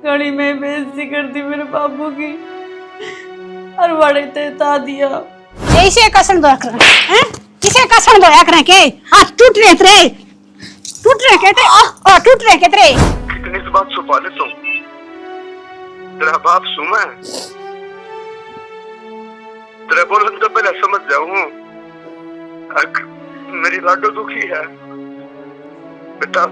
गली में बेइज्जती कर दी मेरे बाबू की और बड़े तेता दिया। ऐसे कसन दो रख हैं? किसे कसन दो रख के हाथ टूट रहे थे, टूट रहे के थे और टूट रहे के थे। कितनी सी बात छुपा ले तुम? तेरा बाप सुमा है, तेरे बोलने तो पहले समझ जाऊं। मेरी लाडो दुखी है बेटा।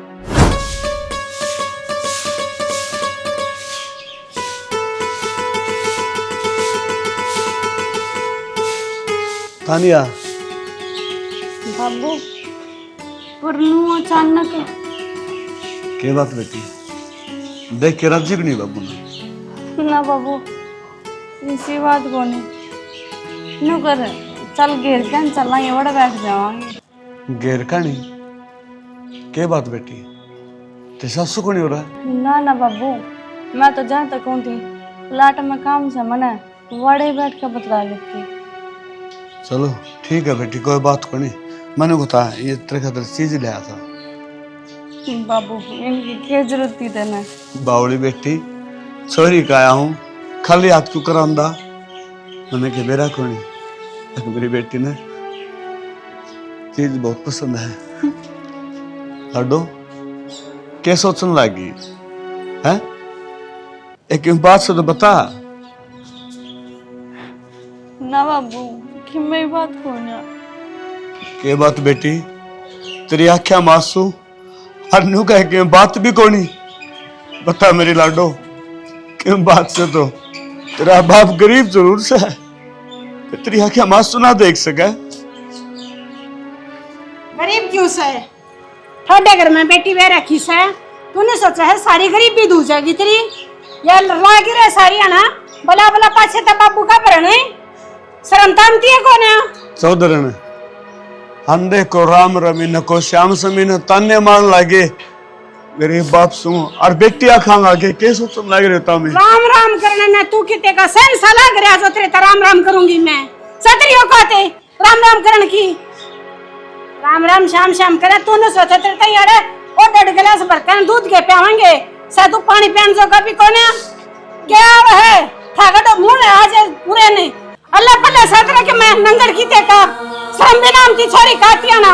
तानिया बाबू परनू अचानक के बात बेटी देख के राजी भी नहीं बाबू ने। ना बाबू इसी बात को नहीं नु कर चल घेर के चलना ये बड़ा बैठ जावांगे। घेर का नहीं के बात बेटी ते सासू को नहीं हो रहा है? ना बाबू मैं तो जहाँ तक थी लाट में काम से मना वड़े बैठ के बतला लेती। चलो ठीक है बेटी कोई बात को नहीं। मैंने को था ये तेरे खातिर चीज ले आया था। बाबू इनकी क्या जरूरत थी तेने? बावली बेटी छोरी का आया हूँ खाली हाथ क्यों करांदा? मैंने के मेरा को नहीं मेरी बेटी ने चीज बहुत पसंद है। लाडो क्या सोचने लगी है? एक बात से तो बता। ना बाबू कि मैं बात खोना के बात बेटी तेरी आख्या मासू हर नु कह के बात भी कोनी बता मेरी लाडो क्यों बात से तो तेरा बाप गरीब जरूर से है तेरी आख्या मासू ना देख सके। गरीब क्यों से? थोड़े घर में बेटी वे रखी से तूने सोचा है सारी गरीबी दूर जाएगी तेरी? या लागी रे सारी है ना बला बला पाछे तो बाबू का भरने शर्म तामती है कौन है? चौधरन अंधे को राम रमीन को श्याम समीन ताने मान लागे गरीब बाप सु और बेटी आखांग आगे के सोचन लागे रहता मैं राम राम करने ने तू किते का सहन साला गया जो तेरे राम राम करूंगी मैं सतरियो कहते राम राम करन की राम राम श्याम श्याम करे तूने सोचा तेरे तैयार है और 1.5 गिलास भरकर दूध के पियावेंगे सा तू पानी पीन जो कभी कौन है क्या है थागा तो मुंह आज पूरे नहीं अल्लाह पल्ला सतरा के मैं नंगर कीते का शर्म बिना हमकी छोरी काटिया ना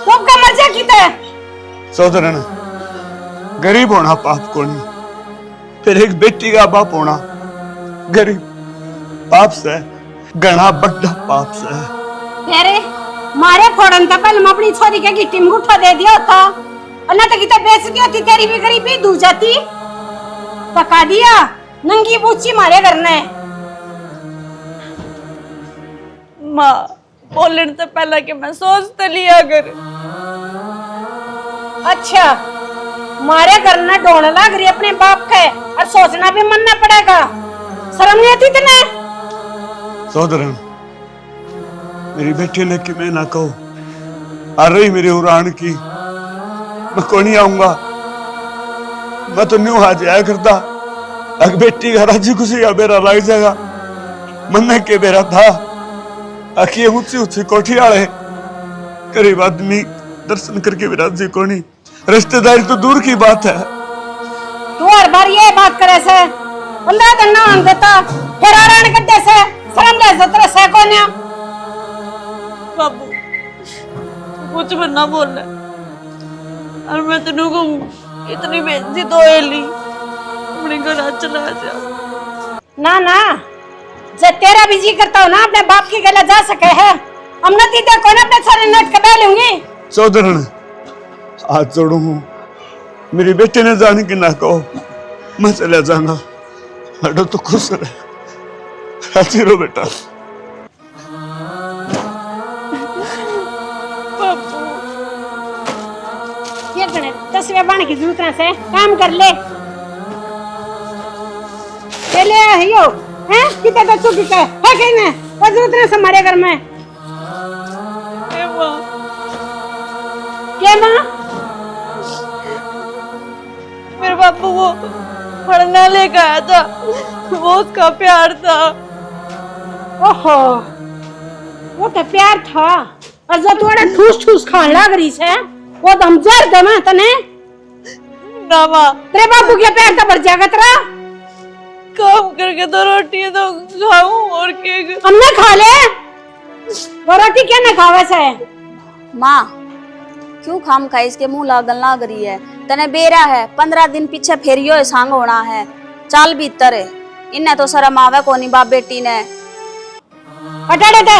तो का मर्जा कीते। चौधरन गरीब होना पाप को नहीं फिर एक बेटी का बाप होना गरीब पाप से घना बड़ा पाप से तेरे मारे फोड़न तो पहले मैं अपनी छोरी के गिट्टी में उठा दे दिया होता अन्ना तक तो बेइज्जती होती तेरी भी गरीबी दूर जाती। पका दिया नंगी बूची मारे घर ने माँ बोलने से पहले कि मैं सोचते लिया कर। अच्छा मारे घर ने ढोने लग रही अपने बाप के और सोचना भी मनना पड़ेगा शर्म नहीं आती तेने? चौधरन मेरी बेटी ने कि मैं ना कहूँ आ रही मेरी उड़ान की मैं को नहीं आऊंगा मैं तो न्यू आ जाया करता अगर बेटी का राजी खुशी का बेरा लग जाएगा मन के बेरा था आखिए ऊंची ऊंची कोठी वाले गरीब आदमी दर्शन करके भी राजी को नहीं रिश्तेदारी तो दूर की बात है। तू हर बार ये बात करे से 15 दिन ना आन देता फिर आरान करते से शर्म ले जतरा से कोन्या। बाबू कुछ भी ना बोल रहा और मैं तेनू को इतनी बेइज्जती तो ली अपने घर चला जा। ना ना जब तेरा भी जी करता हो ना अपने बाप की गला जा सके है हम न तीते को ना अपने सारे नट कबे लूंगी। चौधरन हाथ जोड़ू हूँ मेरी बेटी ने जाने की ना कहो मैं चला जाऊंगा लाडो तो खुश रहे राजी रहो बेटा। ये गणे तस्वीर बन की जरूरत से काम कर ले चले हियो हैं किते तो चुकी के है कहने वो जरूरत नहीं हमारे घर में क्या मां मेरे बापू वो पढ़ना लेकर आया था वो उसका प्यार था। ओहो वो तो प्यार था और जो थोड़ा ठूस ठूस खान लग रही है वो दम जर दे मैं तने ना माँ, तेरे बाबू के पैर तो भर जाएगा तेरा। काम करके तो रोटी तो खाऊं और क्या। हमने खा ले, वो रोटी क्या न खावे से। माँ क्यों खाम खा इसके मुंह लागल लाग रही है। तने बेरा है 15 दिन पीछे फेरियो सांग होना है। चाल भीतर है इन्हें तो शर्म आवे कोनी बाप बेटी ने। हटा दे।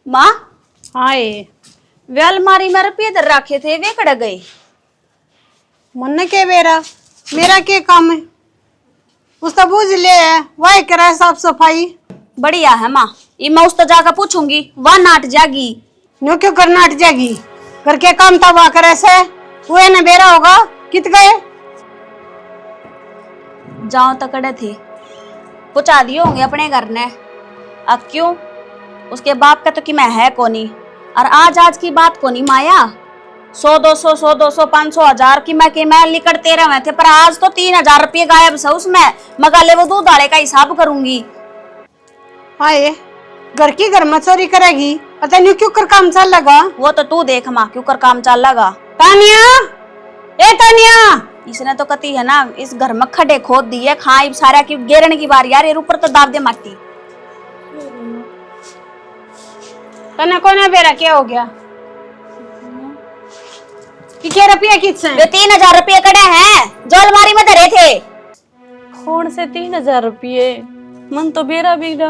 माँ हाँ वे अलमारी में रुपये इधर रखे थे वे कड़ गए। मन के बेरा मेरा क्या काम है, उसका बूझ ले है वही करे साफ सफाई। बढ़िया है माँ, ये मैं उस तो जाकर पूछूंगी वह नाट जागी। नो क्यों करना हट जाएगी, घर के काम था वह करे से वो न बेरा होगा। कित गए जाओ तकड़े थे पहुंचा दिए होंगे अपने घर ने। अब क्यों उसके बाप का तो कि मैं है कोनी। और आज की बात कोनी माया 100-200 500 1000 की मैं लिकड़ते रहे थे, पर आज तो 3000 रुपये गायब से उसमें मगाले वो दूध वाले का हिसाब करूंगी। हाय घर की घर में चोरी करेगी, पता नहीं क्यों कर काम चल लगा। वो तो तू देख माँ क्यों कर काम चल लगा। तानिया ए तानिया, इसने तो कती है ना इस घर में खड्डे खोद दिए खाई सारा की गेरने की बारी यार। ये ऊपर तो दाब दे माटी। तने कोने बेरा क्या हो गया कि क्या रुपया कितने वे 3000 रुपये कड़े हैं जो अलमारी में धरे थे। कौन से 3000 रुपये, मन तो बेरा बिगड़ा।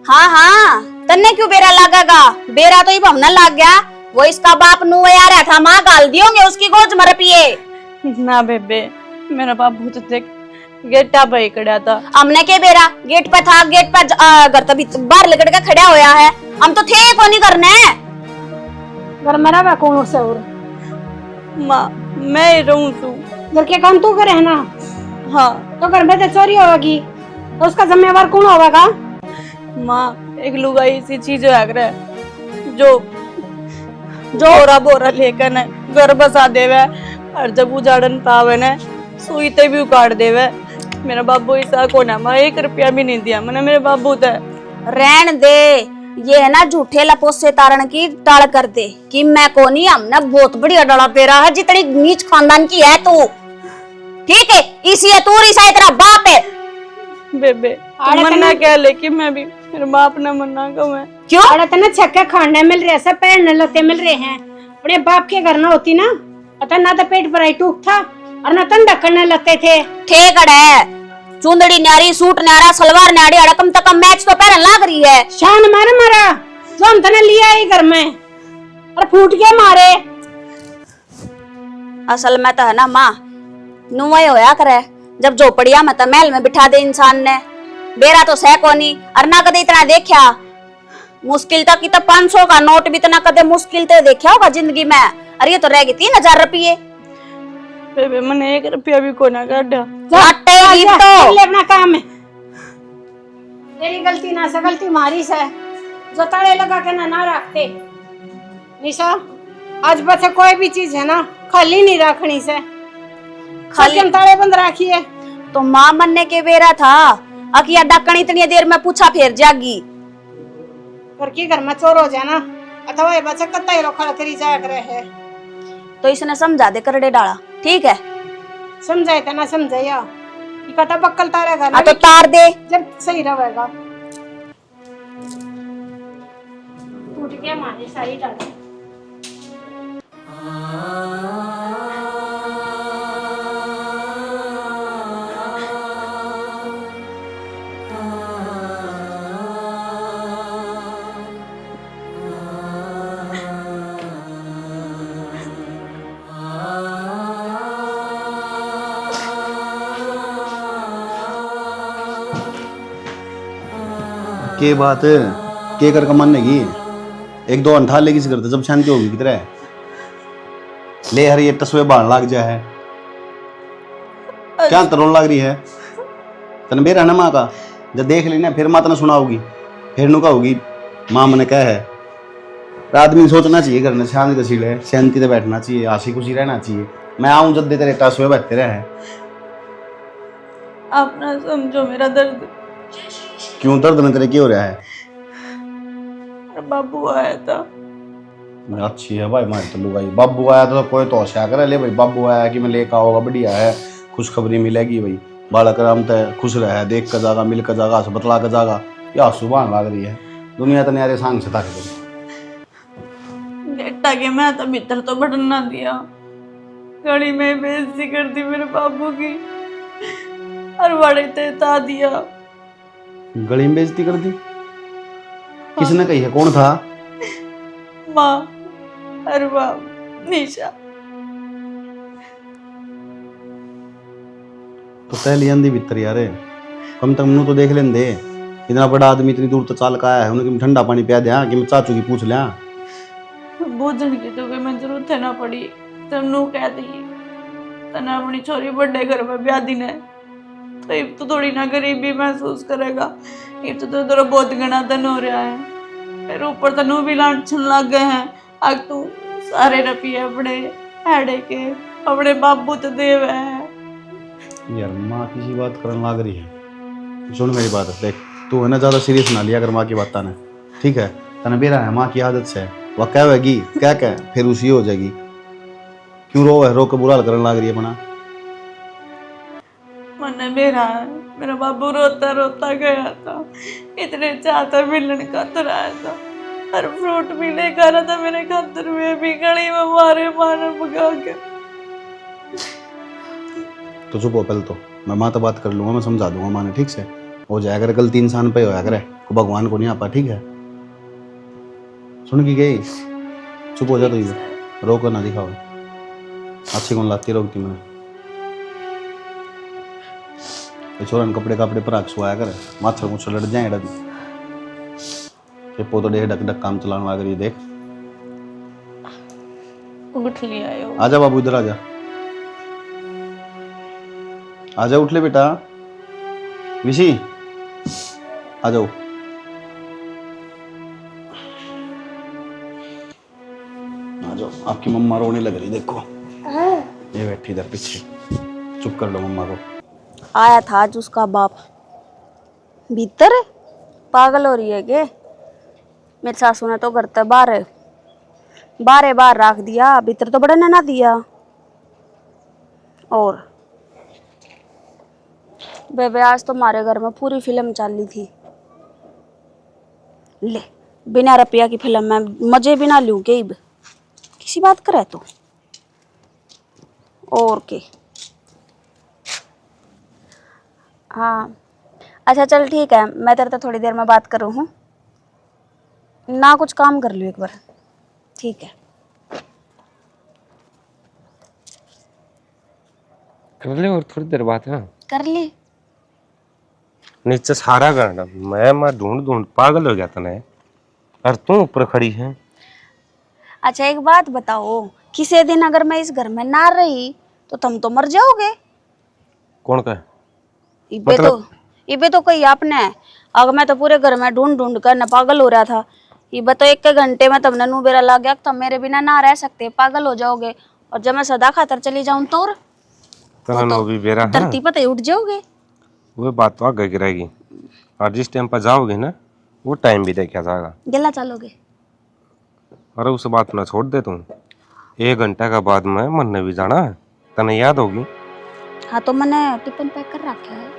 हाँ तन्ने क्यों बेरा लागेगा, बेरा तो हमने लाग गया। वो इसका बाप नु आ रहा था माँ गाल दियोगे उसकी गोद में रुपये। ना बेबे मेरा बाप भूत देख गेटा पे खड़ा था। हमने के बेरा गेट पे था, गेट पे घर तभी बाहर लकड़ के खड़ा होया है। हम तो थे को नहीं करने घर में रहा कौन से और माँ मैं ही रहूं तू। घर के काम तू करे है ना। हाँ तो घर में तो चोरी होगी तो उसका जिम्मेवार कौन होगा। माँ एक लुगाई सी चीज है जो बोरा बोरा लेकर न घर बसा देवे और जब उजाड़न पावे न सुई ते भी उकाड़ देवे। मेरा बाबू ऐसा को ना, मैं 1 रुपया भी नहीं दिया मैंने मेरे बाबू ते। रहन दे, ये है ना झूठे लपोसे तारण की टाल कर दे कि मैं को नहीं। हमने बहुत बढ़िया डला पेरा है जितनी नीच खानदान की है तू। ठीक है इसी है तू रिसा तेरा बाप है। बेबे तू मन्ना क्या लेके मैं भी मेरे बाप ने मन्ना को मैं क्यों अरे तना छक्के खाने मिल रहे सब पहनने लते मिल रहे हैं। अपने बाप के घर ना होती ना पता ना तो पेट भराई टूक था और ना तन ढकने लगते थे। ठीक है चुंदड़ी न्यारी सूट न्यारा सलवार न्यारी अड़कम तकम मैच तो पहन लाग रही है। शान मारे मारा जो हम तने लिया ही घर में और फूट के मारे। असल में तो है ना माँ नुआ होया करे जब झोपड़िया में तो महल में बिठा दे इंसान ने। बेरा तो सह कोनी और ना कदे इतना देखा मुश्किल तक तो 500 का नोट भी इतना कदे मुश्किल तो देखा होगा जिंदगी में। अरे ये तो रह गई 3000 रुपये। बेबे मैंने 1 रुपया भी को ना काटा। तो लेना काम है तेरी गलती ना से गलती मारी से जो ताले लगा के ना रखते। निशा आज बच्चे कोई भी चीज है ना खाली नहीं रखनी से खाली हम ताले बंद रखिए। तो माँ मनने के बेरा था अकिया डकन इतनी देर में पूछा फिर जागी। घर की घर में चोर हो जाए ना अथवा ये बच्चे कत्ता ही रोखड़ करी जाया करे है तो इसने समझा दे करड़े डाला। ठीक है समझाए तो ना समझाया कि कता बक्कल तारे घर तो तार दे जब सही रहेगा। टूट गया मारी सारी डाल। के बात के कर कमाने की 1-2 अंठा लेगी करते जब शांति होगी कितने ले हर ये तस्वीर बाढ़ लाग जा है। क्या तरोड़ लग रही है तन बेरा ना माँ का जब देख लेना फिर माँ तना सुनाओगी फिर नु कहोगी माँ मैंने क्या है। आदमी सोचना चाहिए घर में शांति से सीढ़े शांति से बैठना चाहिए हंसी खुशी रहना चाहिए। मैं आऊँ जब तेरे टास हुए बैठते रहे। आप ना समझो मेरा दर्द। क्यों दर्द में तेरे क्यों हो रहा है? मेरा बाबू आया था। अच्छी है भाई मार तो भाई बाबू आया तो कोई तो होशियार करे ले भाई बाबू आया कि मैं लेकर आओगा बढ़िया है खुशखबरी मिलेगी भाई बालक राम तय खुश रहे देख कर जागा मिल कर जागा बतला कर जागा या सुबह लग रही है दुनिया तो न्यारे सांग से ताके बेटा के मैं तो भीतर तो बढ़न ना दिया गली में बेइज्जती कर दी मेरे बाबू की और बड़े तेता दिया। गली में बेइज्जती कर दी किसने कही है कौन था? माँ और बाप निशा। तो पहली आंधी भीतर यार कम तक मुँह तो देख लें दे इतना बड़ा आदमी इतनी दूर तो चाल का आया है उन्हें ठंडा पानी पिया दिया कि मैं चाचू की पूछ लिया बूझन की तो कोई मैं जरूरत है ना पड़ी तनु कह दी तना अपनी छोरी बड़े घर में ब्याह दी ने तो इब तो थोड़ी ना गरीबी महसूस करेगा। इब तो तेरा बहुत घना धन हो रहा है फिर ऊपर तनु भी लांछन लग गए हैं। अब तू सारे रुपये अपने हैडे के अपने बाबू तो देव है। यार माँ किसी बात करने लग रही है सुन मेरी बात देख तू है ना ज्यादा सीरियस ना लिया अगर माँ की बात ताने ठीक है तना बेरा है माँ की आदत से वह कहेगी क्या क्या फिर उसी हो जाएगी क्यों रो है रो के बुरा करने लग रही है अपना मन मेरा बाबू रोता रोता गया था इतने चाहता मिलने का तो रहा था हर फ्रूट भी लेकर आया था मेरे खातर में भी गली में मारे भगा के। तो चुप हो पहले तो मैं माँ तो बात कर लूंगा मैं समझा दूंगा माँ ने ठीक से हो जाएगा अगर गलती इंसान पे होया करे को भगवान को नहीं आपा ठीक है। सुन की गई चुप हो जा तो ये रोको ना दिखाओ अच्छी कौन लाती रोकती मैंने छोरन कपड़े कपड़े पर सुहाया कर माथा मुझ लड़ जाए पो तो देख डक डक काम चलाने लग रही देख उठ लिया हो। आजा बाबू इधर आजा आजा उठ ले बेटा विशी आ जाओ आ जाओ आपकी मम्मा रोने लग रही देखो ये बैठी इधर पीछे चुप कर लो मम्मा को। आया था आज उसका बाप भीतर पागल हो रही है के मेरी सासू ने तो घर तक बाहर रख दिया भीतर तो बढ़ने ना दिया। और बेबे आज तो हमारे घर में पूरी फिल्म चली थी ले बिना रुपया की फिल्म में मजे भी ना लूं के इब किसी बात करे तो और के हाँ अच्छा चल ठीक है मैं तेरे से थोड़ी देर में बात करूँ हूँ ना कुछ काम कर लूँ एक बार ठीक है कर ले और थोड़ी देर बात है कर ली नीचे सारा करना मैं ढूंढ पागल हो गया था ना और तू ऊपर खड़ी है। अच्छा एक बात बताओ किसी दिन अगर मैं इस घर में ना रही तो तुम तो मर जाओगे। कौन कहे इबे तो कही आपने अगर मैं तो पूरे घर में ढूंढ कर न पागल हो रहा था इबे तो एक घंटे में तुमने नू बेरा लग गया तुम मेरे बिना ना रह सकते पागल हो जाओगे और जब मैं सदा खातर चली जाऊं तो भी बेरा धरती पर तो उठ जाओगे। वो बात तो आगे गिरेगी और जिस टाइम पर जाओगे ना वो टाइम भी देखा जाएगा गला चलोगे। अरे उस बात ना छोड़ दे तुम 1 घंटा का बाद में मन ने भी जाना है तने याद होगी। हाँ तो मैंने टिफिन पैक कर रखा है।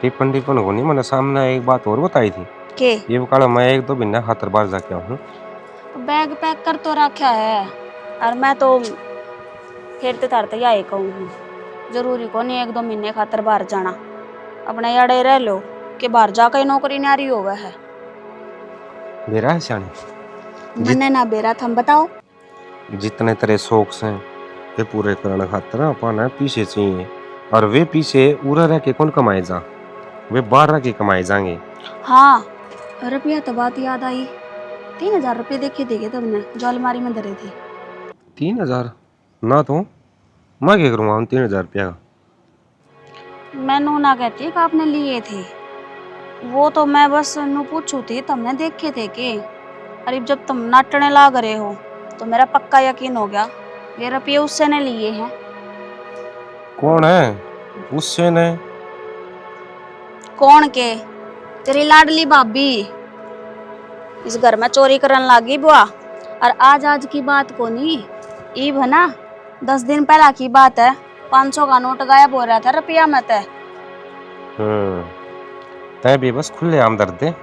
टिफिन को नहीं मैंने सामने एक बात और बताई थी के ये काला मैं 1-2 महीना खातर बाहर जाके हूँ बैग पैक कर तो रखा है और मैं तो फेरते तारते यही कहूँ जरूरी को नहीं 1-2 महीने खातर बाहर जाना अपने याडे रह लो कि बाहर जाकर नौकरी नारी होगा है बेरा है सियानी मैंने ना बेरा था बताओ जितने तेरे शौक हैं वे पूरे करने खातर अपन पीछे चाहिए और वे पीछे उड़ा रह के कौन कमाए जा वे बाहर रह के कमाए जाएंगे। हाँ रुपया तो बात याद आई 3000 रुपये देखे देगे तुमने जो अलमारी में धरे थे 3000 ना तो मैं क्या करूँगा उन 3000 रुपया का मैं नू ना कहती कि आपने लिए थे, वो तो मैं बस नू पूछू थी तुमने देखे थे के। अरे जब तुम नाटने लाग रहे हो तो मेरा पक्का यकीन हो गया ये रुपये उससे ने लिए हैं। कौन है उससे ने? कौन के? तेरी लाडली भाभी इस घर में चोरी करन लागी बुआ। और आज की बात को नहीं, ईब है ना 10 दिन पहला की बात है, 500 का नोट गायब हो रहा था रुपया में तय। तय भी बस खुले आम दर्द दे,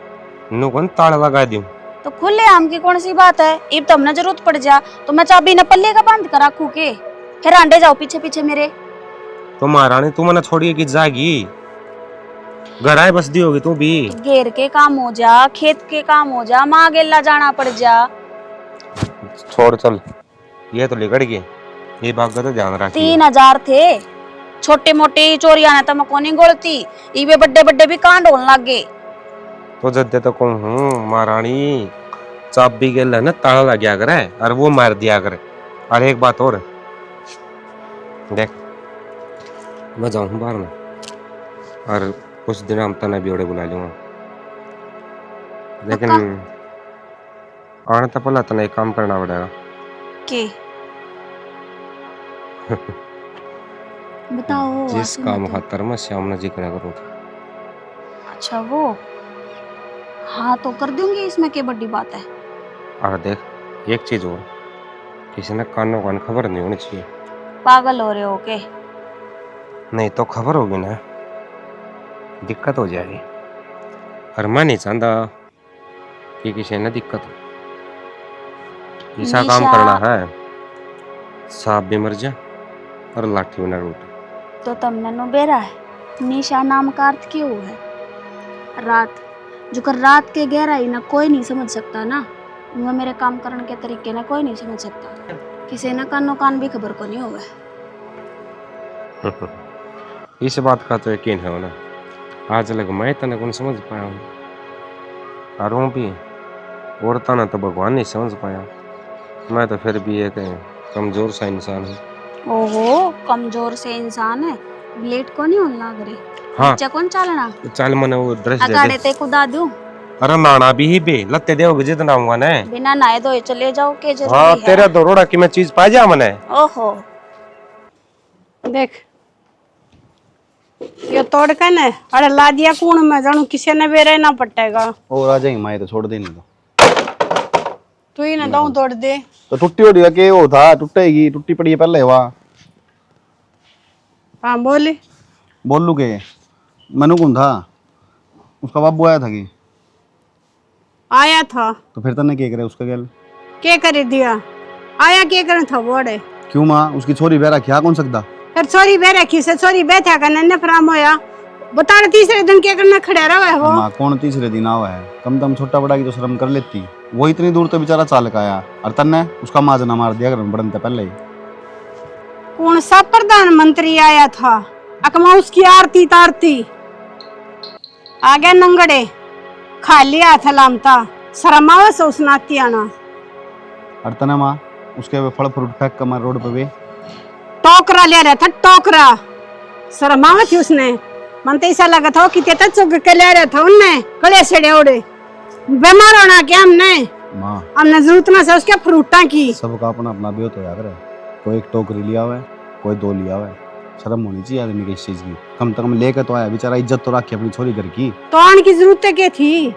नू कौन ताला लगा दूं? तो खुले आम की कौन सी बात है? ईब तुमने जरूरत पड़ जा तो मैं चाबी न पल्ले का बांध कर रखू के, फिर आंडे जाओ पीछे पीछे मेरे। तो महारानी तू मना छोड़िए कि जागी घर आए बस दी होगी तू भी। घेर के काम हो जा, खेत के काम हो जा, माँ गेला जाना पड़ जा। छोड़ चल, ये तो लिगड़ गए, ये बात का तो ध्यान रखिए। 3000 थे, छोटे मोटे चोरियां ने तो मैं कोनी गोलती, इवे बड़े बड़े भी कांड होने लग गए। तो जद्दे तो कहूँ हूँ महारानी चाबी के ना ताला लग गया करे और वो मार दिया करे। और एक बात और देख, मैं जाऊँ बाहर में और कुछ दिन हम तना भी ओढ़े बुला लूंगा, लेकिन आने तो पहला तना एक काम करना पड़ेगा। के बताओ। जिस काम खातर मैं श्याम ने जिक्र करूँ था। अच्छा वो, हाँ तो कर दूंगी, इसमें क्या बड़ी बात है। और देख एक चीज और, किसी ने कानों कान खबर नहीं होनी चाहिए। पागल हो रहे हो के? नहीं तो खबर होगी ना दिक्कत हो जाएगी, और मैं नहीं चाहता कि किसी ने दिक्कत हो। ऐसा काम करना है सांप भी मर जाए और लाठी भी न टूटे। तो तुमने नो बेरा है, निशा नाम का अर्थ क्यों है? रात, जो कर रात के गहराई ना कोई नहीं समझ सकता ना, वो मेरे काम करने के तरीके ना कोई नहीं समझ सकता। किसी ने कानो कान भी खबर को नहीं होगा। इस बात का तो यकीन है ना, आज लग मैं तना कौन समझ पाया हूँ, और वो भी और तना तो भगवान नहीं समझ पाया। मैं तो फिर भी एक कमजोर सा इंसान हूँ। ओहो, कमजोर से इंसान है, लेट को नहीं होने लग रही। हाँ बच्चा कौन चालना? चल मने वो ड्रेस दे अगाड़े दे। ते खुदा दूं। अरे नाना भी ही बे लत्ते देओगे जितना आऊंगा ना। बिना नहाए धोए चले जाओ के जरूरी हाँ है। तेरा दरोड़ा की मैं चीज पा जा मने। ओहो, देख ये तोड़ के न अरे ला दिया कूण में, जानू किसी ने बेरे ना पटेगा। और आ जाएंगे माए तो छोड़ दे, नहीं तो तू ही ना दाऊ तोड़ दे तो टुट्टी हो गया के वो था, टूटेगी, टुट्टी पड़ी है पहले वहाँ। हाँ बोले बोल लू के मनु कौन था? उसका बाबू आया था कि आया था, तो फिर तने क्या करे उसका गैल? के कर दिया आया, के करना था बोड़े। क्यों माँ उसकी छोरी बहरा क्या कौन सकता? फिर छोरी बह रखी से छोरी बैठा कर नन्ने फ्राम होया, बता रहे तीसरे दिन क्या करना खड़ा रहा है वो। माँ कौन तीसरे दिन आवा है? कम दम छोटा बड़ा की तो शर्म कर लेती। वो इतनी दूर तो बेचारा चाल का आया और तन्ने उसका माजना मार दिया बढ़ते पहले ही। कौन सा प्रधानमंत्री आया था? अकमा उसकी आरती तारती आ गया नंगड़े, खा लिया था लामता, शर्मावा से उस नाती आना। और तने माँ उसके फल फ्रूट फेंक कर रोड पे भी टोकरा ले रहा था, टोकरा शर्मावा थी उसने। मन तो ऐसा लगा था कि तेता चुग के ले रहा था उनने, कड़े सेड़े उड़े बीमार होना क्या हमने। माँ हमने जरूरत ना से उसके फ्रूटा की। सबका अपना अपना भी तो याद रहे, कोई एक टोकरी लिया हुआ है, कोई 2 लिया हुआ है। शर्म होनी चाहिए आदमी की इस चीज की, कम से कम लेकर तो आया बेचारा, इज्जत तो रखी अपनी छोरी घर की। तो आने की जरूरत क्या थी?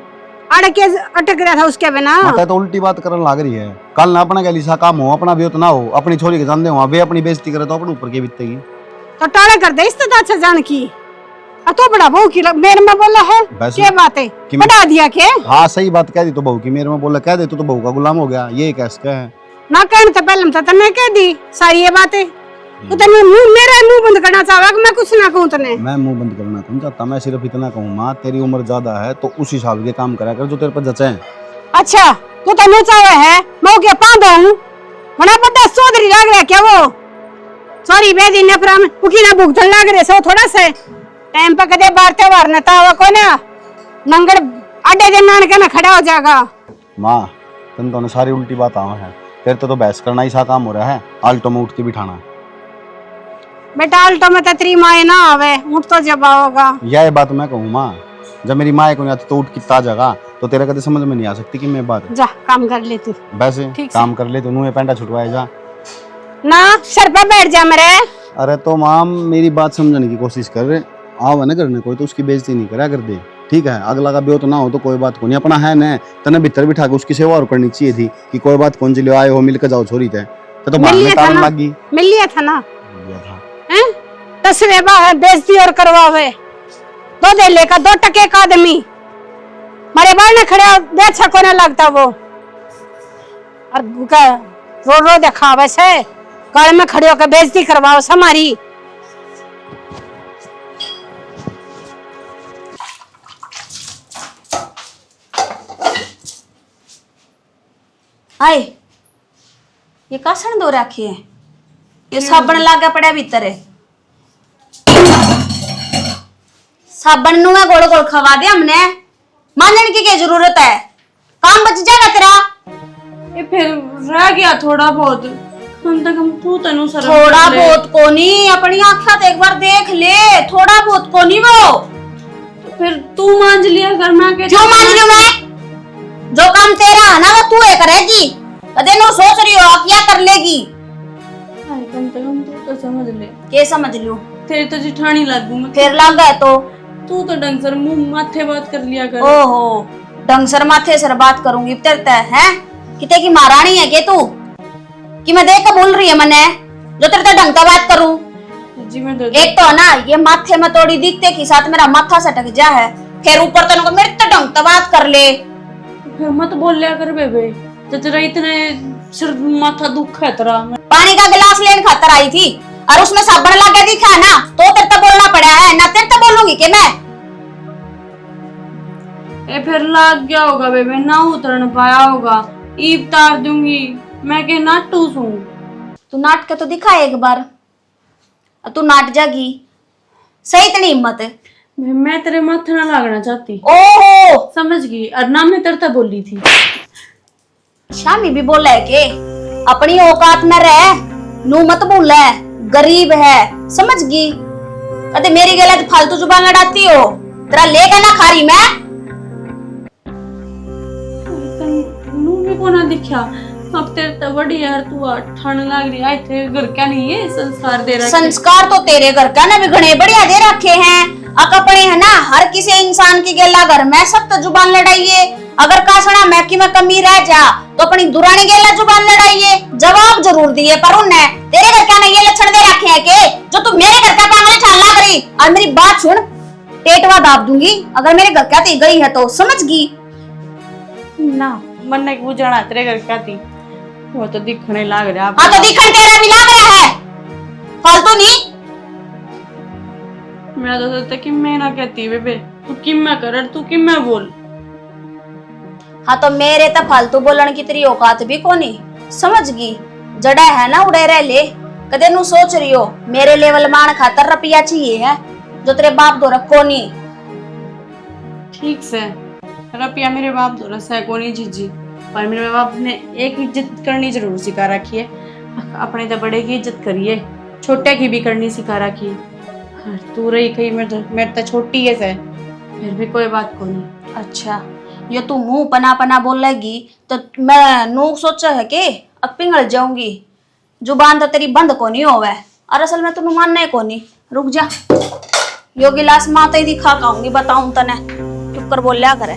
अड़के अटक रहा था उसके बिना। माता तो उल्टी बात करने लग रही है। कल ना अपना गैलिसा काम हो, अपना भी ना हो, अपनी छोरी के जानते हो वे अपनी बेइज्जती करे तो अपने ऊपर की बीतेगी। तो टाड़े कर दे इस्तेदार से जान की। तो बड़ा बहू की मेरे में बोला है क्या बात है, बढ़ा दिया के? हाँ सही बात कह दी तो बहू की मेरे में बोला, कह दे तो बहू का गुलाम हो गया, ये कैसे है? ना कहने तो पहले तो तने कह दी सारी ये बातें। तो तने मेरा मुंह बंद करना चाहा कि मैं कुछ ना कहूं तने? मैं मुंह बंद करना तो नहीं चाहता, मैं सिर्फ इतना कहूँ माँ तेरी उम्र ज्यादा है तो उस हिसाब के काम करा कर जो तेरे पर जचे। अच्छा तू तने चाहे है मैं क्या पांदा हूं? बड़ा बड़ा चौधरी लग रहा क्या वो? सॉरी बेदी ने प्राम उकी ना भुगतन लग रहे सो थोड़ा से टाइम पे कदे बारते वारना था वो को ना नंगड़ अड्डे दिन नान के ना खड़ा हो जाएगा। माँ तुम तो सारी उल्टी बात आवा है, तेरे तो बहस करना ही सा काम हो रहा है, आल्टो में उठ के बिठाना। बेटा अल्टो में तो तेरी माए ना आवे उठ तो जब आओगा। यह बात मैं कहूँ माँ, जब मेरी माँ को नहीं आती तो उठ कितना जगह, तो तेरा कभी समझ में नहीं आ सकती कि मैं बात जा काम कर ले तू। वैसे ठीक से। काम कर ले, तू पेंटा छुटवाए जा ना सर पे बैठ जा मेरे। अरे तो माँ मेरी बात समझने की कोशिश कर रहे, आओ ना करने कोई तो उसकी बेइज्जती नहीं करा कर दे, ठीक है। अगला का ब्योत ना हो तो कोई बात को नहीं, अपना है न तने भीतर बिठा के उसकी सेवा और करनी चाहिए थी कि कोई बात कौन चले आए हो मिलकर जाओ छोरी थे तो मिल लिया था तावन ना? लग गई। मिल लिया था ना? लिया था। हैं? 10 है बेइज्जती और करवावे 2 दे लेकर 2 टके का आदमी मारे बाहर ने खड़े अच्छा को ना लगता वो और रो रो दिखावे से गाड़ में खड़े होकर बेइज्जती करवाओ हमारी। आए ये कासण दो रखी है, ये साबण लागे पड़ा भीतर है। साबण नु गोल गोल खवा दे हमने, मानने की क्या जरूरत है, काम बच जाएगा तेरा। ये फिर रह गया थोड़ा बहुत, कम से कम तू तनु शर्म थोड़ा कर ले। बहुत को नहीं, अपनी आँखा तो एक बार देख ले, थोड़ा बहुत को नहीं वो। तो फिर तू मांझ लिया घर में आके। क्यों मान रही हूँ मैं? जो काम तेरा है ना वो तू है करेगी, कदे नो सोच रही हो क्या कर लेगी। अरे कम से कम तू तो समझ ले, के समझ लियो तेरी तो जिठानी लागू मैं। फिर लग गए तो तू तो ढंग से मुंह माथे बात कर लिया कर। ओहो ढंग सर माथे सर बात करूंगी तेरे हैं किते की महारानी है के तू कि मैं देख के बोल रही है मने जो तेरे ढंग का बात करूं। जी मैं तो एक तो ना ये माथे में थोड़ी दिखते के साथ मेरा माथा सटक जा है, फिर ऊपर तन को मेरे तो ढंग का बात कर ले। फिर मत बोल लिया कर बेबे, तो तेरा इतने सिर माथा दुख है तेरा। पानी का गिलास लेने खातर आई थी और उसमें साबण लगा दिखा है ना तो तेरे तो बोलना पड़ा है ना, तेरे तो बोलूंगी कि मैं। ए फिर लग गया होगा बेबे, ना उतर पाया होगा, ईब तार दूंगी मैं के नाटू सू। तू नाट के तो दिखा एक बार, तू नाट जागी सही इतनी हिम्मत है। मैं तेरे माथे ना लागना चाहती, ओहो समझ गई, और ना मैं तेरे बोली थी। शामी भी बोला है के अपनी औकात में रह, नू मत बोल है, गरीब है समझ गई। कदे मेरी गलत फालतू जुबान लड़ाती हो, तेरा लेकर ना खारी मैं। नू भी को ना दिखा, अब तेरे तो बड़ी यार तू ठंड लग रही है, थे घर क्या नहीं है संस्कार दे रहा। संस्कार तो तेरे घर का ना भी घने बढ़िया दे रखे हैं, अकपड़े है ना हर किसी इंसान की गेला घर में सब तो जुबान लड़ाइए। अगर कासना मैं की में कमी रह जा तो अपनी दुरानी गेला जुबान लड़ाइए। जवाब जरूर दिए पर उन्ने तेरे घर का ना ये लक्षण दे रखे हैं के जो तू मेरे घर का काम छाल ना करी। और मेरी बात सुन, टेटवा दाब दूंगी अगर मेरे घर का ती गई है तो समझ गई ना। मन ने बुझाना तेरे घर क्या थी, वो तो दिखने लग रहा। हाँ तो दिखन तेरा भी लग रहा है, फालतू नहीं। मैं तो सोचता कि मैं ना कहती बेबे, तू किम मैं कर तू किम मैं बोल। हाँ तो मेरे तो फालतू बोलन की तेरी औकात भी कोनी समझ गई। जड़ा है ना उड़े रह ले, कदे नु सोच रही हो मेरे लेवल मान खातर रुपया चाहिए है जो तेरे बाप दो रखो नहीं। ठीक से रुपया मेरे बाप दो रसा है कोनी जीजी, पर मेरे बाप ने एक इज्जत करनी जरूर सिखा रखी है, अपने तो बड़े की इज्जत करिए, छोटे की भी करनी सिखा रखी है। तू रही कहीं मेरे तो छोटी है से, फिर भी कोई बात को नहीं। अच्छा ये तू मुंह पना पना बोलेगी तो मैं नू सोचा है कि अब पिघल जाऊंगी। जुबान तो तेरी बंद को नहीं होवे और असल में तू मानना ही को नहीं। रुक जा यो गिलास माता ही दिखा खाऊंगी, बताऊं तने चुप कर बोलिया करे।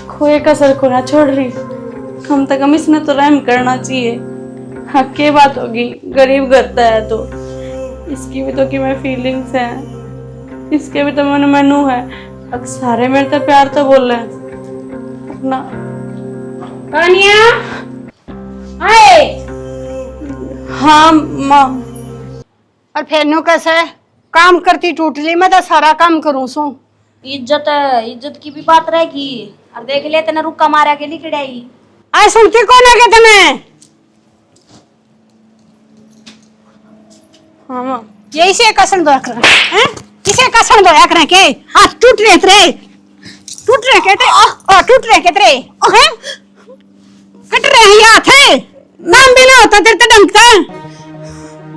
कोई कसर को ना छोड़ रही, कम से कम इसने तो रहम करना चाहिए। हाँ क्या बात होगी, गरीब करता है तो इसकी भी तो कि मैं फीलिंग्स है, इसके भी तो मन मनु है। अब सारे मेरे तो प्यार तो बोल रहे हैं अपना। कानिया आए। हाँ माँ। और फिर नु कैसे काम करती टूटली, मैं तो सारा काम करूं सू। इज्जत है, इज्जत की भी बात रहेगी। और देख ले तेने रुक्का मारा के लिखड़ाई आज सुनती कौन है के तुम्हें? हाँ माँ यही से कसन दो कर हैं, किसे कसन दो कर के हाथ टूट रहे थे, टूट रहे के थे और टूट रहे के थे हैं, कट रहे हैं हाथ है, नाम भी ना होता तेरे तो डंकता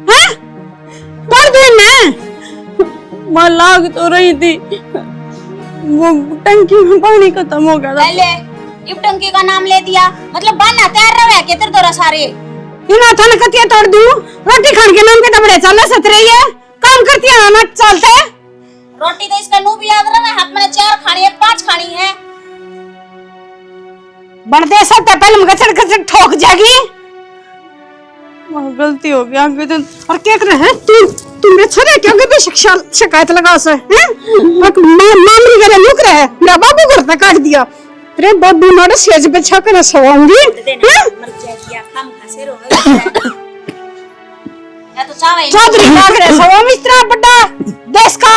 हैं? तोड़ दूं मैं? माँ लाग तो रही थी, वो टंकी में पानी खत्म हो गया था। पहले इब टंकी का नाम ले दिया, मतलब बहाना तैयार रहे के तेरे तोरा सारे। इना थाने कतिया तोड़ दूं? रोटी खान के नाम के तो बड़े चल सत रही है, काम करती है ना चलते। रोटी तो इसका नू भी याद रहा, हाथ में 4 खानी है 5 खानी है। बढ़ते सब पहले मगचड़ कचड़ ठोक जागी। माँ गलती हो गया आगे दिन। और क्या कर रहे हैं तू मेरे छोरे क्यों के भी शिकायत लगा उसे हैं? मामली करे लुक रहे हैं, मेरा बाबू घर तक काट दिया। तेरे बाबू नोड़े सेज पे छाकर सवाऊंगी मर जाएगी खाम खासे रोवे। या तो चावे चौधरी भाग रहे सवाऊं इतना बड़ा देश का।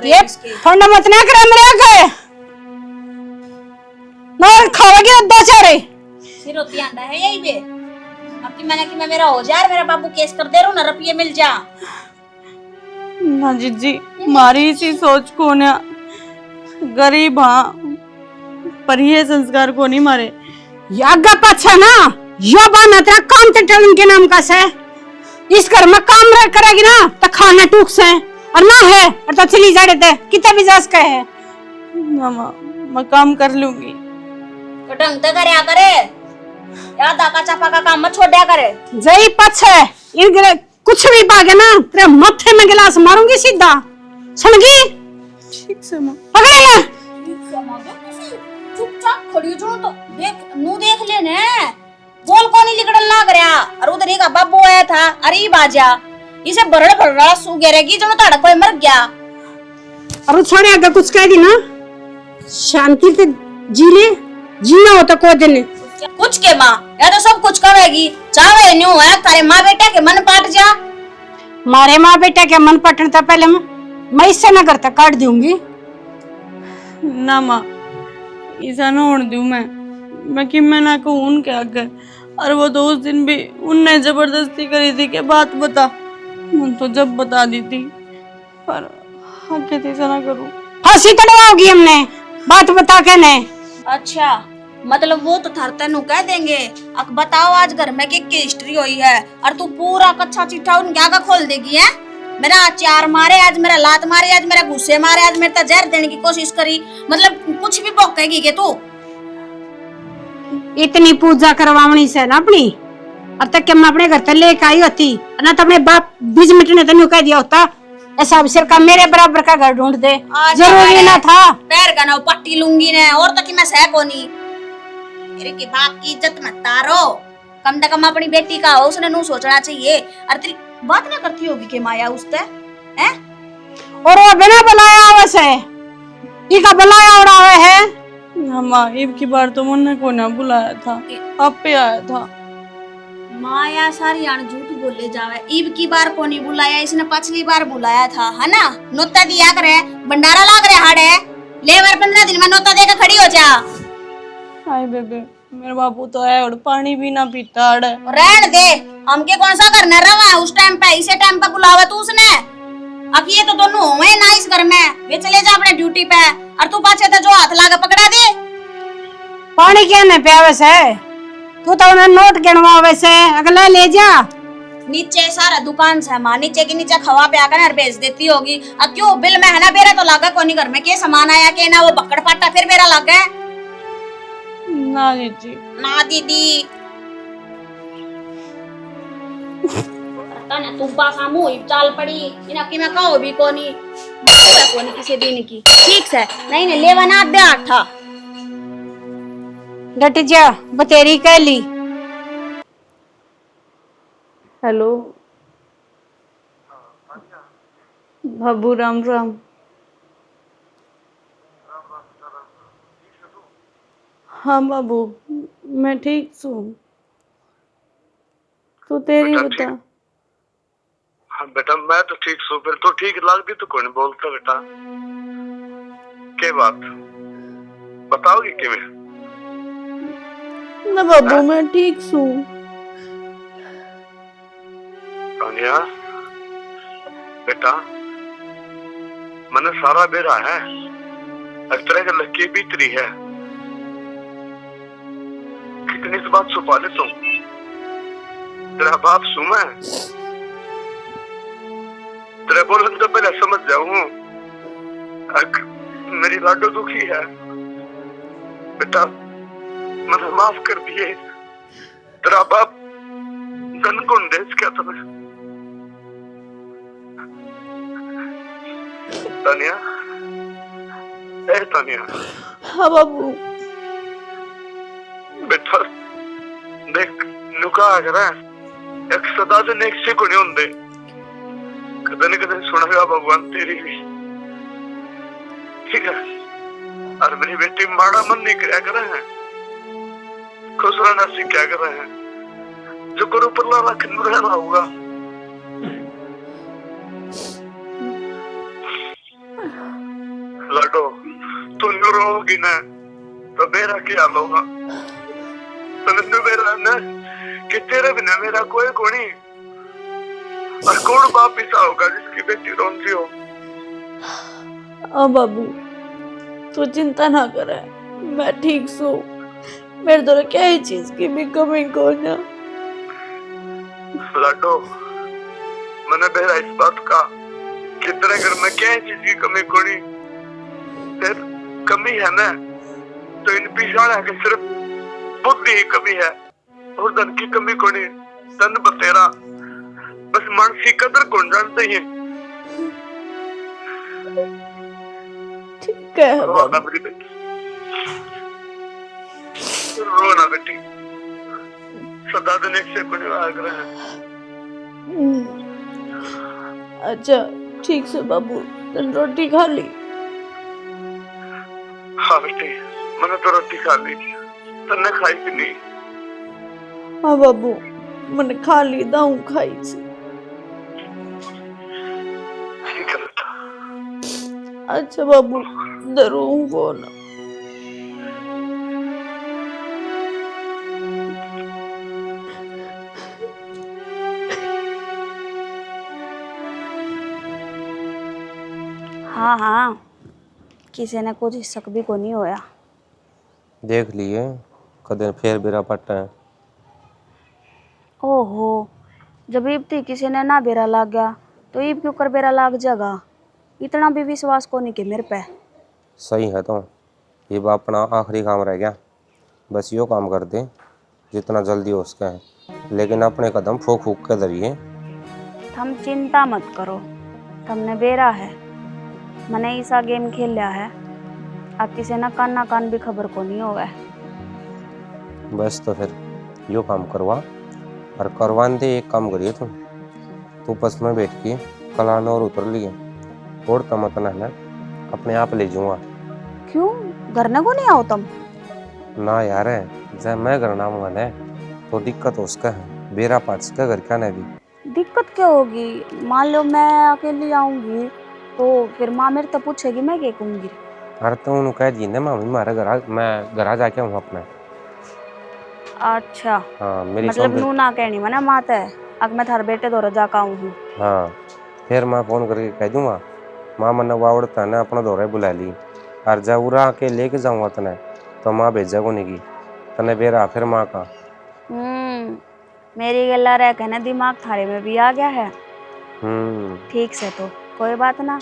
ये ठंडा मत ना करे मेरे आगे, नोर खाओगे 2-4 सिर होती आंदा है यही बे। अब की मैंने कि मैं मेरा हो जा, मेरा बाबू केस कर दे रो ना, रुपये मिल जा। ना जीजी मारी इसी सोच को ना, गरीब हाँ पर ये संस्कार को नहीं मारे। यागा पाछा ना यो बाना तेरा काम ते टलन के नाम का से। इस घर में काम करेगी ना तो खाना टूक से, और ना है और तो चली जा देते कितने भी जास का है ना माँ मैं काम कर लूंगी। तो ढंग से करे करे, याद आका चापा का काम मत छोड़या करे। जई पछे इन कुछ भी पागे ना तेरे माथे में गिलास मारूंगी सीधा, समझी? ठीक से माँ। पकड़ ले। चुपचाप खड़ी जो तो देख ले ने, बोल को नहीं लिकड़न लाग रहा। और उधर एक बाबू आया था, अरे बाजा इसे बरड़ बरड़ा सू गिरेगी जो ताड़ा कोई मर गया। और छोड़े अगर कुछ कह दी ना शांति से जी ले, जीना होता को दिन कुछ के माँ या तो सब कुछ कहेगी, चाहे न्यू है तारे माँ बेटा के मन पाट जा। मारे माँ बेटा के मन पटने था पहले मैं इससे न करता काट दूंगी। ना माँ ऐसा ना होने दूं मैं कि मैं ना कहूँ उनके आगे। और वो तो उस दिन भी उनने जबरदस्ती करी थी कि बात बता, मैं तो जब बता दी थी, पर आगे तो ऐसा ना करूँ। फांसी तड़वाओगी हमने बात बता के ने। अच्छा मतलब वो तो थरते नु कह देंगे, अब बताओ आज घर में की हिस्ट्री हुई है और तू पूरा कच्चा चिट्ठा उनके आगे खोल देगी है। मेरा 4 मारे, आज मेरा लात मारे, आज मेरा गुस्से मारे, आज मेरे तक जहर देने की कोशिश करी, मतलब कुछ भी भौंकेगी के तू। इतनी पूजा करवावनी से ना अपनी, अब तक के मैं अपने घर तक लेके आई होती ना तो अपने बाप बीज मिटने तो कह दिया होता ऐसा अवसर का मेरे बराबर का घर ढूंढ दे, जरूरी ना था। पैर का ना पट्टी लूंगी ने और तो कि मैं सह कोनी। मेरे के बाप की इज्जत मत तारो, कम से कम अपनी बेटी का हो उसने नू सोचना चाहिए। अरे तेरी बात ना करती होगी के माया उसते हैं, और वो बिना बुलाया वैसे इका बुलाया उड़ावे है। माँ ईब की बार तो मुन्ने को ना बुलाया था, अब पे आया था। माया सारी आन झूठ बोले जावे, ईब की बार को नहीं बुलाया, इसने पिछली बार बुलाया था है ना। नोता दिया करे, भंडारा लाग रहे हाड़े लेवर 15 दिन में नोता देकर खड़ी हो जा। हाय बेबे मेरे बाबू तो है और पानी भी ना पीता है। रहन दे, हमके कौन सा करना रवा उस टाइम पे, इसे टाइम पे बुलावा तू उसने। अब ये तो दोनों हुए ना इस घर में, वे चले जा अपने ड्यूटी पे और तू पाछे तो जो हाथ लागे पकड़ा दे। पानी क्या न पिया वैसे, तू तो उन्हें नोट गिनवा वैसे अगला ले जा। नीचे सारा दुकान से मां नीचे के नीचे खवा पे आकर और बेच देती होगी। अब क्यों बिल में है ना बेरा तो लागा कोनी घर में के सामान आया के ना वो बक्कड़ पाटा फिर मेरा लागा है ना दीदी ना दीदी। पता ना तू पासा मुंह चाल पड़ी इना की मैं कहो भी कोनी बात कोनी किसी दिन की ठीक से नहीं ने लेवा ना दे आठा डट जा बतेरी कह ली। हेलो बाबू राम राम। हाँ बाबू मैं ठीक हूँ, तू तेरी बता। हाँ बेटा मैं तो ठीक हूँ, फिर तो ठीक लगती तो कोई नहीं बोलता बेटा। क्या बात बताओगी कि ना बाबू मैं ठीक हूँ। कानिया बेटा मैंने सारा बेरा है, इस तरह की लड़की बीतरी है, कितनी सी बात छुपा ले तुम। तेरा बाप सू मैं, तेरे बोलने तो पहले समझ जाऊं। मेरी लाडो दुखी है बेटा, मुझे माफ कर दिए। तेरा बाप धन कौन दे क्या तुम्हें? तानिया, ए तानिया। हाँ बाबू। बेटा देख, नुका अगर एक सदा से नेक से को नहीं होंगे, कदे न कदे सुनेगा भगवान तेरी भी, ठीक है? और मेरी बेटी माड़ा मन नहीं कराया कर रहे हैं, खुश रहना सीखा कर रहे हैं, जो करो पर ला खिंद रहना होगा। लाडो तू न्यू रहोगी ना तो मेरा क्या होगा? तो मेरा ना कि तेरे बिना मेरा कोई कोनी, और कौन बाप ऐसा होगा जिसकी बेटी रोंदी हो? हाँ बाबू, तू चिंता ना करे, मैं ठीक सू। मेरे द्वारा क्या ही चीज की भी कमी को ना। लाडो मैंने बेरा इस बात का कि तेरे घर में क्या ही चीज की कमी कोनी, फिर कमी है ना तो इन पिछाड़ा के सिर्फ बुद्धि ही कमी है, और धन की कमी कोनी। धन बतेरा, बस मन की कदर कौन जानते ही। ठीक है रोना मेरी बेटी, रोना बेटी, सदा दिन एक से कुछ आग्रह है। अच्छा ठीक से बाबू, तुम रोटी खा ली? हाँ बेटी, मैंने तो रोटी खा ली, तन्ने खाई कि नहीं? हाँ बाबू, मैंने खा ली, दाऊ खाई सी। ठीक है बेटा। अच्छा बाबू, जरूर हो ना। हाँ हाँ, किसी ने कुछ शक भी को नहीं होया। देख लिए कदे फिर बेरा पट्टा है। ओहो, जब ईब थी किसी ने ना बेरा लाग गया तो ईब क्यों कर बेरा लाग जाएगा? इतना भी विश्वास को नहीं कि मेरे पे। सही है, तो ये बाप अपना आखिरी काम रह गया, बस यो काम कर दे जितना जल्दी हो सके है, लेकिन अपने कदम फूक फूक के धरिए। तुम चिंता मत करो, तुमने बेरा है, मैंने ऐसा गेम खेल लिया है, अब किसी ना कान भी खबर को नहीं होगा। बस तो फिर यो काम करवा, और करवान दे। एक काम करिए तू बस में बैठ के कलान और उतर लिए, और तमतना है ना अपने आप ले जाऊंगा। क्यों, घर न को नहीं आओ तुम? ना यार, जब मैं घर ना आऊंगा ना तो दिक्कत उसका है, बेरा पार्ट्स का घर का ना भी। दिक्कत क्या होगी? मान लो मैं अकेली आऊंगी तो फिर माँ मेरे तो पूछेगी, मैं क्या कहूंगी? अरे तो उन्होंने कह दी ना मम्मी मारे घर मैं घर जाके आऊँ अपना। अच्छा हाँ मेरी मतलब नू ना कहनी मना मात है, अब मैं थारे बेटे दौरे जाका हूँ। हाँ फिर मैं फोन करके कह दूंगा माँ मन वावड़ता ने अपना दौरे बुला ली, और जब उरा के लेके जाऊंगा तने तो माँ भेजा को नहीं की तने बेरा फिर माँ का। मेरी गल्ला रह कहना दिमाग थारे में भी आ गया है। ठीक से तो कोई बात ना,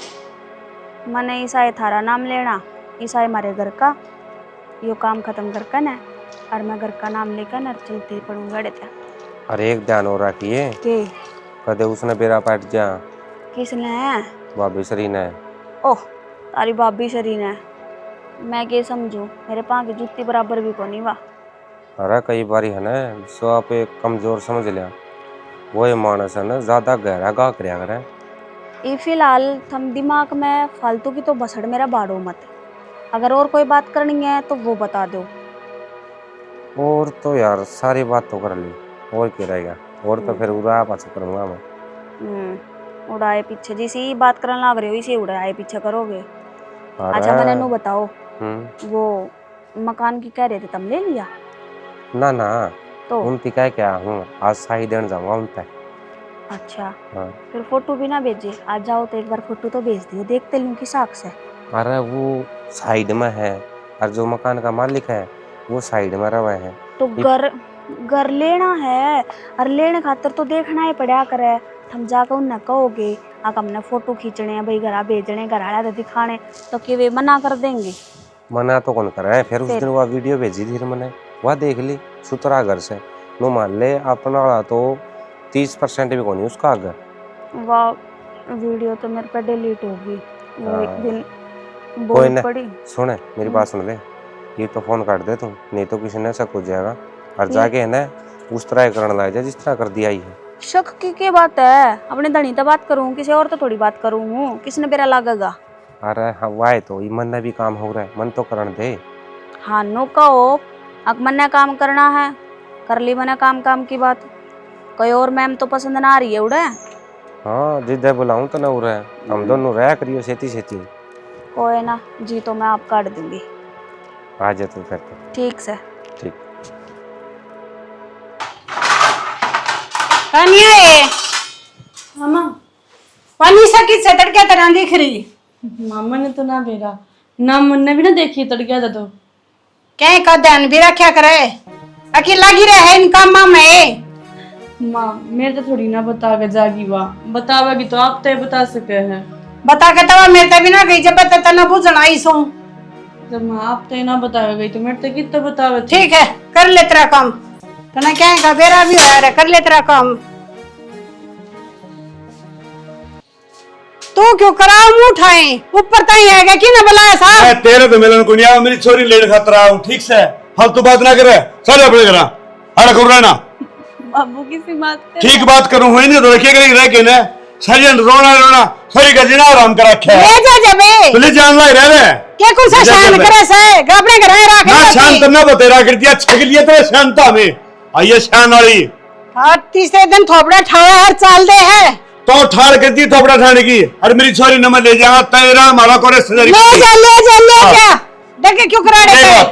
मने ईसाई थारा नाम लेना, ईसाई मारे घर का यो काम खत्म करके ना, और मैं घर का नाम लेकर न चलती पड़ूंगा। अरे एक ध्यान हो रखिए के कदे उसने बेरा पाट जा। किसने? भाभी सरी ने। ओह तारी भाभी सरी ने, मैं क्या समझू, मेरे पाँव की जूती बराबर भी को नहीं वा। अरे कई बारी है ना सो आप एक कमजोर समझ लिया, वो ये मानस है ना ज्यादा गहरा गा कर करे। ये फिलहाल थम दिमाग में फालतू की तो बसड़ मेरा बाड़ो मत, अगर और कोई बात करनी है तो वो बता दो। और तो यार सारी बात तो कर ली, और क्या रहेगा, और तो फिर उड़ा पाछा करूंगा मैं। उड़ाए पीछे जिसी बात करने लग रहे हो इसे उड़ाए पीछे करोगे। अच्छा मैंने नू बताओ, वो मकान की कह रहे थे तुम ले लिया? ना ना तो उनती कह क्या हूँ आज शाही देने जाऊंगा उन तक। अच्छा हाँ। फिर फोटो भी ना भेजे, आज जाओ तो एक बार फोटो तो भेज दियो, देखते लूं कि साख से। अरे वो साइड में है, और जो मकान का मालिक है वो साइड में रहा है। तो घर लेना है और लेने खातर तो देखना ही पड़ा करे। हम जाकर उन्हें कहोगे आक हमने फोटो खींचने हैं भाई, घर भेजने, घर आया तो दिखाने, तो कि वे मना कर देंगे। मना तो कौन कर रहा है? फिर उस दिन वह वीडियो भेजी थी मैंने, वह देख ली सुतरा घर से। नो मान ले अपना वाला तो 30% भी कौन उसका अगर वह वीडियो तो मेरे पे डिलीट होगी। वो एक दिन कोई बोल ना, पड़ी। सुने मेरी बात सुन ले, ये तो फोन काट दे तुम, नहीं तो किसी ने शक हो जाएगा और जाके है ना उस तरह करने लग जाए जिस तरह कर दिया ही है। शक की क्या बात है? अपने धनी तो बात करूँ, किसी और तो थोड़ी बात करूँ हूँ। किसने बेरा लागेगा? अरे हाँ वाह, तो मन ने भी काम हो रहा है, मन तो करने दे। हाँ नो कहो अक मन ने काम करना है, कर ली मैंने काम की बात। कोई और मैम तो पसंद ना आ रही है उड़े। हाँ जिधर बुलाऊं तो ना हो रहा है, हम दोनों रह करियो सेती सेती। कोई ना जी, तो मैं आप काट दूंगी। आ जा तू फिर तो। ठीक से। ठीक। कनिया है मामा पानी सा किस से तड़के तरह दिख रही। मामा ने तो ना भेजा ना, मन ने भी ना देखी तड़किया था तो क्या का ध्यान भी रखा करे, अकेला लगी रहे इन कामों में। माँ मेरे तो थोड़ी ना बता के जागी, वाह बतावेगी तो आप तो बता सके हैं। बता के तवा मेरे तभी ना गई, जब तक ना बुझना आई सो। जब माँ आप तो ना बतावे गई तो मेरे तो कितना बतावे। ठीक है कर ले तेरा काम, तो ना क्या का बेरा भी होया रे, कर ले तेरा काम। तू क्यों कराओ मुंह उठाए ऊपर तई है कि ना बुलाया साहब? मैं तेरे तो मिलन को नहीं आया, मेरी छोरी लेने खातर आया हूं, ठीक से फालतू बात ना करे, चल अपने घर अरे कर रहना। बाबू किसी बात कर ठीक बात करूं हुई नहीं तो रखे करेगी रह के ना सजन रोना सही का जीना आराम कर रखा है। ले जा जबे पुलिस जान ला रह रहे के कुछ शान करे से अपने घर में रख ना शांत ना बतेरा कर दिया, छक लिया तेरे शांता में आइए शान वाली। और तीसरे दिन थोपड़ा ठाड़ा हर चाल दे है तो ठाड़ कर दी थोपड़ा ठाने की, और मेरी छोरी नमन ले जाएगा तेरा हमारा कोरे सजरी ले जा देखे क्यों करा रहे थे?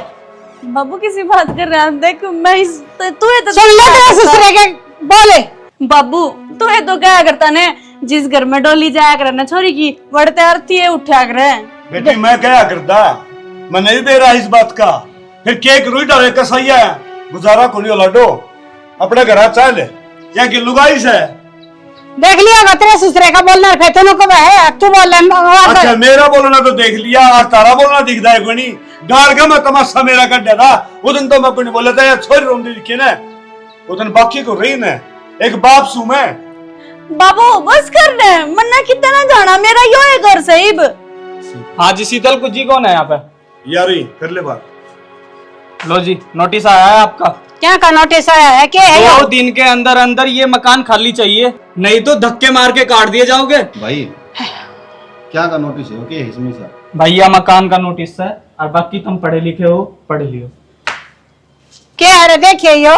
बाबू किसी बात कर रहा है, देख मैं तू है तो सुन ले तेरे ससुरे के बोले। बाबू तू है तो क्या करता ने, जिस घर में डोली जाया करे ना छोरी की बढ़ते आरती है उठा करे। बेटी मैं क्या करता, मैं नहीं दे रहा इस बात का, फिर केक रुई डाले का सही है, गुजारा को नहीं लड्डो अपने घर चल यहाँ की लुगाई से देख लिया तेरे ससुरे का बोलना फिर दोनों को है, तू बोल अच्छा मेरा बोलना तो देख लिया और तारा बोलना दिखता है कोनी गार का मैं तमाशा मेरा कर दिया था उस दिन, तो मैं कोई बोला था यार छोरी रोंदी दिखी ना उस दिन, बाकी को रही ना एक बाप सू मैं। बाबू बस कर रहे मन्ना कितना जाना, मेरा यो है घर सहीब। हाँ जी शीतल कुछ जी कौन है यहाँ पे? यारी कर ले बात। लो जी नोटिस आया है आपका। क्या का नोटिस आया है? क्या है 2 दिन के अंदर अंदर ये मकान खाली चाहिए, नहीं तो धक्के मार के काट दिए जाओगे। भाई क्या का नोटिस है? ओके इसमें सर भैया मकान का नोटिस है, और बाकी तुम पढ़े लिखे हो पढ़ लियो। क्या है? देखिए यो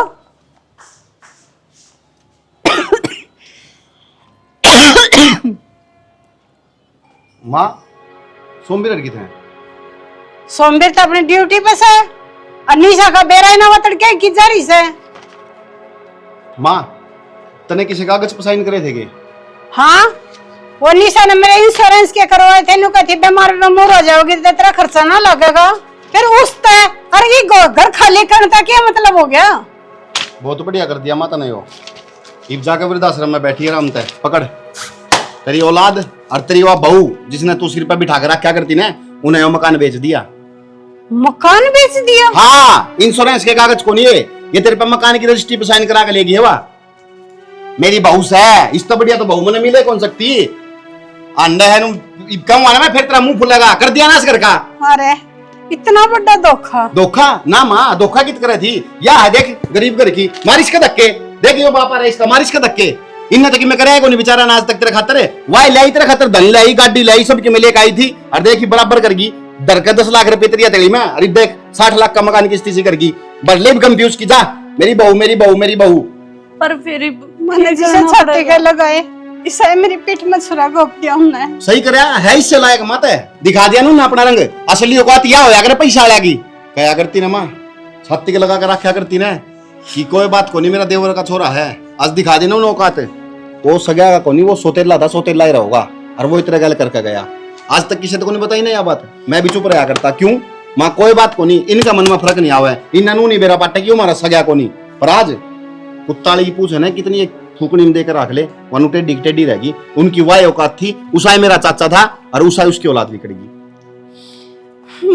माँ सोमवीर की थे सोमवीर तो अपनी ड्यूटी पे से, अनीसा का बेरा ही ना वतड़ के की जारी से। माँ तने किसी कागज पर साइन करे थे के? हाँ वो निशा ने मेरे इंश्योरेंस के करवाए थे, नु कहती बीमार मोर हो जाओगी तो तेरा खर्चा ना लगेगा। फिर उस तय अरे ये घर खाली करने का क्या मतलब हो गया? बहुत बढ़िया कर दिया माता ने यो। इब जाकर वृद्धाश्रम में बैठी आराम तय पकड़ तेरी औलाद और तेरी वह बहू जिसने तू सिर पर बिठा कर रखा करती ने, उन्हें वो मकान बेच दिया। मकान बेच दिया? हाँ इंश्योरेंस के कागज को नहीं है ये, तेरे पे मकान की रजिस्ट्री पे साइन करा के लेगी है वाह। मेरी बहू से इस तो बढ़िया तो बहू मैंने मिले कौन सकती अंडे है कम वाला में फिर तेरा मुंह फुलेगा कर दिया ना इस घर का। अरे इतना बड़ा धोखा। धोखा ना माँ, धोखा कित करे थी या है देख गरीब घर की मारिश के धक्के देख यो बापा रहे इसका मारिश के धक्के इन्हें तक मैं करे कोई बेचारा ना आज तक तेरे खातर है वाई लाई तेरे खातर धन लाई गाड़ी लाई सब के में लेके आई थी और देखी बराबर करगी दर के 10 लाख रुपए तेरी तेली में अरे देख 60 लाख का मकान किस्ती से करगी बदले भी कंफ्यूज की जा मेरी बहू मेरी बहू मेरी बहू। पर फिर मैंने जिसे छाती के लगाए इसे मेरी पीठ में छुरा घोप दिया हमने। सही करया है इससे लायक मत है दिखा दिया ना अपना रंग असली औकात या होया करे पैसा आएगी कया करती ना माँ छाती के लगा कर रखा करती ना कि कोई बात को नहीं मेरा देवर का छोरा है आज दिखा देना उन औकात वो सगा का कोनी वो सोतेला था सोतेला ही रहोगा और वो इतना गल करके गया आज तक किसी को नहीं बताई नहीं यह बात मैं भी चुप रहा करता क्यों माँ कोई बात को नहीं इनका मन में फर्क नहीं आवे इन्होंने नहीं बेरा पाटा क्यों हमारा सगा को नहीं पर आज कुत्ताली की पूछ है ना कितनी एक फूकनी में देकर रख ले, वनु टेढ़ी टेढ़ी रहेगी। उनकी वाह औकात थी, उसाए मेरा चाचा था और उसाए उसकी औलाद बिगड़ेगी।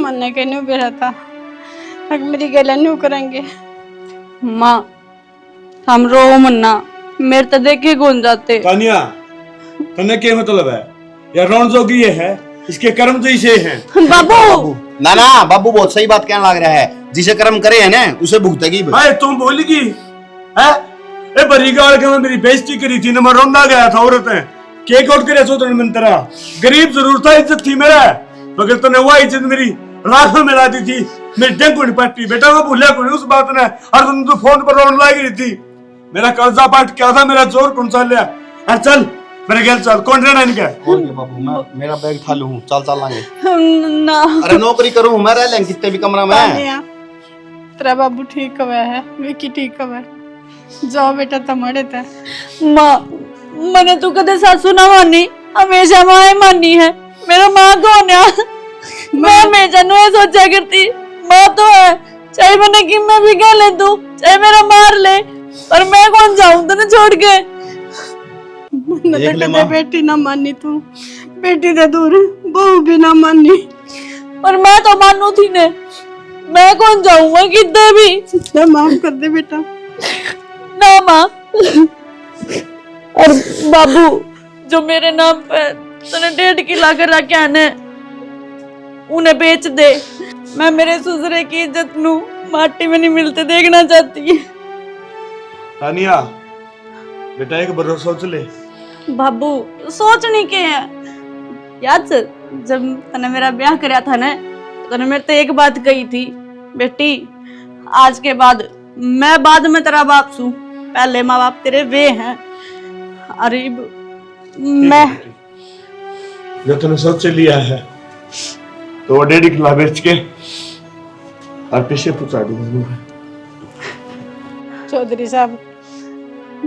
मन के न्यू बेरा था, अब मेरी गला न्यू करेंगे। माँ हम रो मन्ना, मेरे तो देखे कौन जाते। तानिया तने क्या मतलब है यार, रोन जोगी ये है, इसके कर्म तो इसे हैं। बाबू ना ना बाबू बहुत सही बात कहने लग रहा है, जिसे कर्म करे है ना उसे भुगतेगी। हाय तुम भूलगी है ए बरी गाल के मैं मेरी बेइज्जती करी थी ना, मैं रोंदा गया था औरतें केक आउट करे सोचने में तेरा गरीब जरूर था, इज्जत थी मेरा, मगर तूने वो इज्जत मेरी राख में मिला दी थी। मेरी डेंगू नहीं पट्टी बेटा, मैं भूलिया कोई उस बात ने, और तुम तो फोन पर रोने लग रही थी। मेरा कर्जा पाट क्या था, मेरा जोर कौन सा लिया। अरे चल मेरे घर चल, कौन रहना इनका। और क्या बाबू, मैं मेरा बैग थालू हूँ, चल चल लांगे। ना अरे नौकरी करूँ मैं, रह लेंगे कितने भी कमरा में। तेरा बाबू ठीक हुआ है, विकी ठीक हुआ है, जाओ बेटा तुम्हारे था। माँ मैंने तू कदे सासू ना मानी, हमेशा माँ ही मानी है। मेरा माँ कौन है? मैं हमेशा नु ये सोचा करती माँ तो है, चाहे मैंने कि मैं भी क्या ले दूं, चाहे मेरा मार ले, पर मैं कौन जाऊं तेने छोड़ के। देख ले कदे माँ। बेटी ना मानी तू, बेटी दे दूर बहू भी ना मानी। पर मैं तो मानू थी ने, मैं कौन जाऊंगा किधर भी। माफ कर दे बेटा। ना माँ। और बाबू जो मेरे नाम पे तने 1.5 किला कर रखे आने, उन्हें बेच दे। मैं मेरे ससुरे की इज्जत नू माटी में नहीं मिलते देखना चाहती। तानिया बेटा एक बार सोच ले। बाबू सोचने के है याद सर, जब तने मेरा ब्याह कराया था ना, तने मेरे तो एक बात कही थी, बेटी आज के बाद मैं बाद में तेरा बाप सू, पहले माँ बाप तेरे वे हैं। अरे मैं जो तूने सोच लिया है तो वो 1.5 किला बेच के और पीछे पहुंचा दूंगा। चौधरी साहब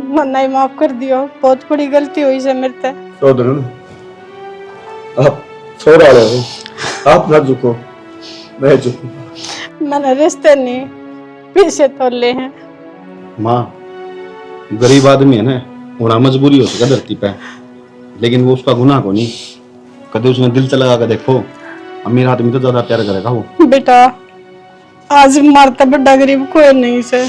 मन्ना ही माफ कर दियो, बहुत बड़ी गलती हुई से मेरे से। चौधरी आप सो रहे हो, आप ना झुको, मैं झुकूंगा। मैंने रिश्ते नहीं पीछे तोले हैं। माँ गरीब आदमी है ना, होना मजबूरी हो सके धरती पे, लेकिन वो उसका गुनाह को नहीं। कदे उसने दिल से लगा कर देखो, अमीर आदमी तो ज्यादा प्यार करेगा वो। बेटा आज मारता बड़ा गरीब कोई नहीं से,